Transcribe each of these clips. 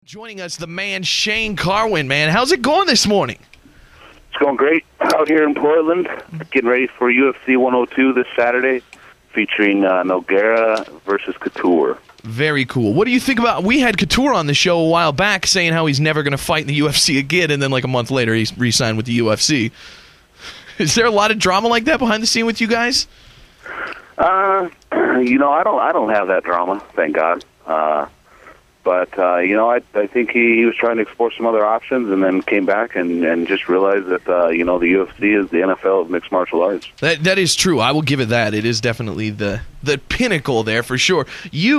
Joining us, the man Shane Carwin. Man, how's it going this morning? It's going great out here in Portland. Getting ready for UFC 102 this Saturday, featuring Nogueira versus Couture. Very cool. What do you think about? We had Couture on the show a while back, saying how he's never going to fight in the UFC again, and then like a month later, he's re-signed with the UFC. Is there a lot of drama like that behind the scene with you guys? I don't have that drama, thank God. But I think he was trying to explore some other options, and then came back and just realized that the UFC is the NFL of mixed martial arts. That is true. I will give it that. It is definitely the pinnacle there for sure.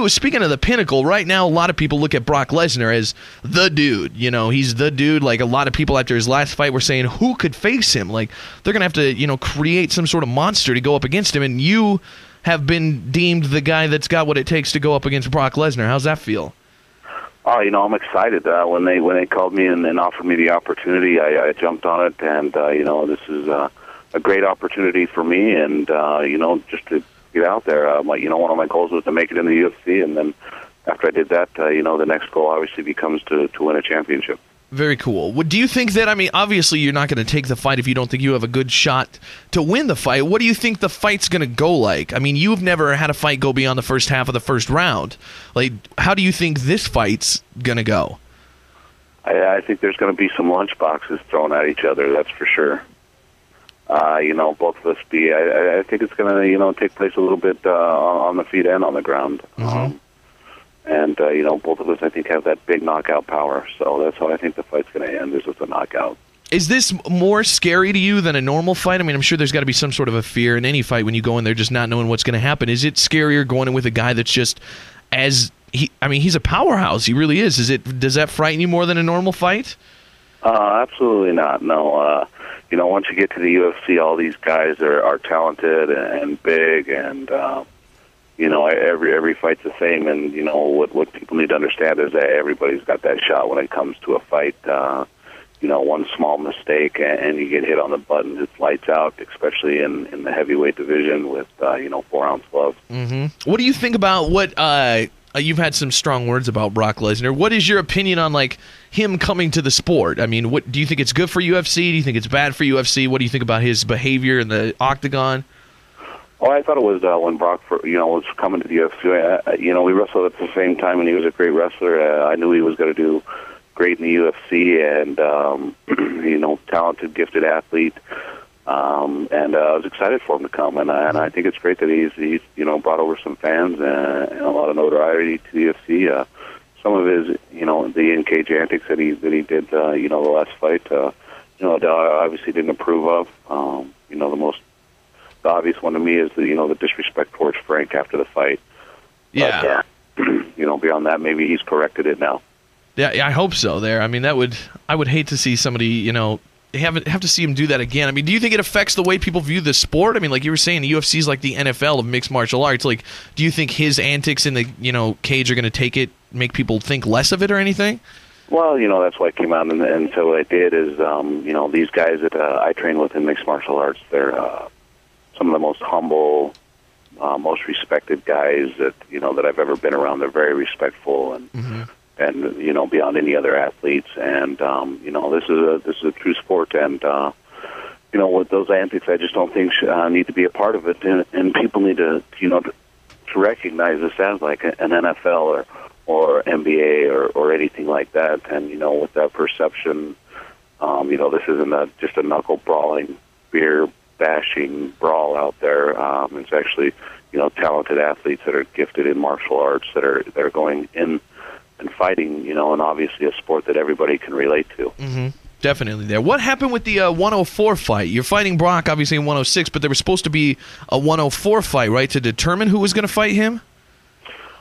Speaking of the pinnacle, right now a lot of people look at Brock Lesnar as the dude. You know, he's the dude. Like a lot of people after his last fight were saying, who could face him? Like they're gonna have to create some sort of monster to go up against him, and you have been deemed the guy that's got what it takes to go up against Brock Lesnar. How's that feel? Oh, I'm excited. When they called me and offered me the opportunity, I jumped on it, and this is a great opportunity for me, and just to get out there. One of my goals was to make it in the UFC, and then after I did that, the next goal obviously becomes to win a championship. Very cool. Do you think that, obviously you're not going to take the fight if you don't think you have a good shot to win the fight. What do you think the fight's going to go like? You've never had a fight go beyond the first half of the first round. Like, how do you think this fight's going to go? I think there's going to be some lunch boxes thrown at each other, that's for sure. Both of us I think it's going to, take place a little bit on the feet and on the ground. Mm-hmm. Both of us, I think, have that big knockout power. So that's how I think the fight's going to end, is with a knockout. Is this more scary to you than a normal fight? I'm sure there's got to be some sort of a fear in any fight when you go in there just not knowing what's going to happen. Is it scarier going in with a guy that's just he's a powerhouse. He really is. Does that frighten you more than a normal fight? Absolutely not. No. Once you get to the UFC, all these guys are talented and big, and every fight's the same, and what people need to understand is that everybody's got that shot when it comes to a fight. One small mistake and you get hit on the button, it's lights out, especially in the heavyweight division with 4-ounce gloves. Mm-hmm. What do you think about what you've had some strong words about Brock Lesnar? What is your opinion on him coming to the sport? What do you think? It's good for UFC? Do you think it's bad for UFC? What do you think about his behavior in the octagon? Oh, I thought it was when Brock, was coming to the UFC. We wrestled at the same time, and he was a great wrestler. I knew he was going to do great in the UFC, and talented, gifted athlete. And I was excited for him to come, and I think it's great that he's brought over some fans and a lot of notoriety to the UFC. Some of his, the in-cage antics that he did, the last fight, I obviously didn't approve of. The obvious one to me is the disrespect towards Frank after the fight. Yeah. But, beyond that, maybe he's corrected it now. Yeah, I hope so. There, I would hate to see somebody, have to see him do that again. Do you think it affects the way people view the sport? Like you were saying, the UFC is like the NFL of mixed martial arts. Like, do you think his antics in the cage are going to make people think less of it or anything? Well, that's why I came out and so what I did is, these guys that I train with in mixed martial arts, they're some of the most humble, most respected guys that I've ever been around. They're very respectful and beyond any other athletes. And this is a true sport. And with those antics, I just don't think need to be a part of it. And people need to to recognize this as like an NFL or NBA or anything like that. And with that perception, this isn't just a knuckle brawling, beer bashing brawl out there. It's actually, talented athletes that are gifted in martial arts that are going in and fighting, and obviously a sport that everybody can relate to. Mm-hmm. Definitely there. What happened with the 104 fight? You're fighting Brock, obviously, in 106, but there was supposed to be a 104 fight, right, to determine who was going to fight him?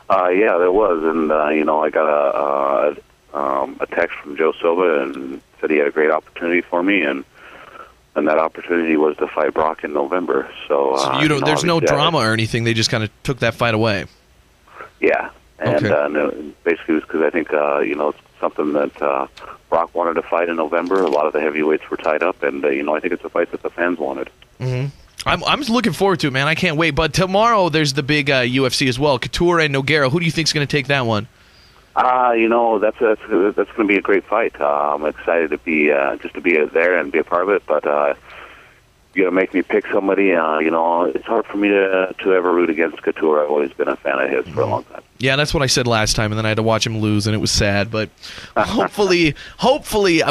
Yeah, there was, and, I got a text from Joe Silva and said he had a great opportunity for me, and that opportunity was to fight Brock in November. So there's no drama or anything. They just kind of took that fight away. Yeah, and okay. Basically it was because I think it's something that Brock wanted to fight in November. A lot of the heavyweights were tied up, and I think it's a fight that the fans wanted. Mm-hmm. I'm looking forward to it, man. I can't wait. But tomorrow there's the big UFC as well. Couture and Nogueira. Who do you think is going to take that one? That's going to be a great fight. I'm excited to be just to be there and be a part of it. But you got to make me pick somebody. It's hard for me to ever root against Couture. I've always been a fan of his for a long time. Yeah, that's what I said last time, and then I had to watch him lose, and it was sad. But hopefully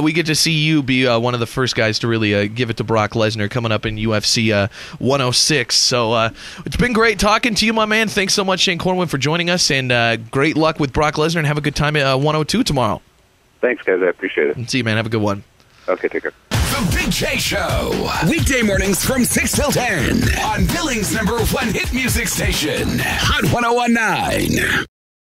we get to see you be one of the first guys to really give it to Brock Lesnar coming up in UFC 106. So it's been great talking to you, my man. Thanks so much, Shane Carwin, for joining us, and great luck with Brock Lesnar, and have a good time at 102 tomorrow. Thanks, guys. I appreciate it. See you, man. Have a good one. Okay, take care. The Big J Show. Weekday mornings from 6 till 10 on Billings' #1 hit music station, Hot 101.9.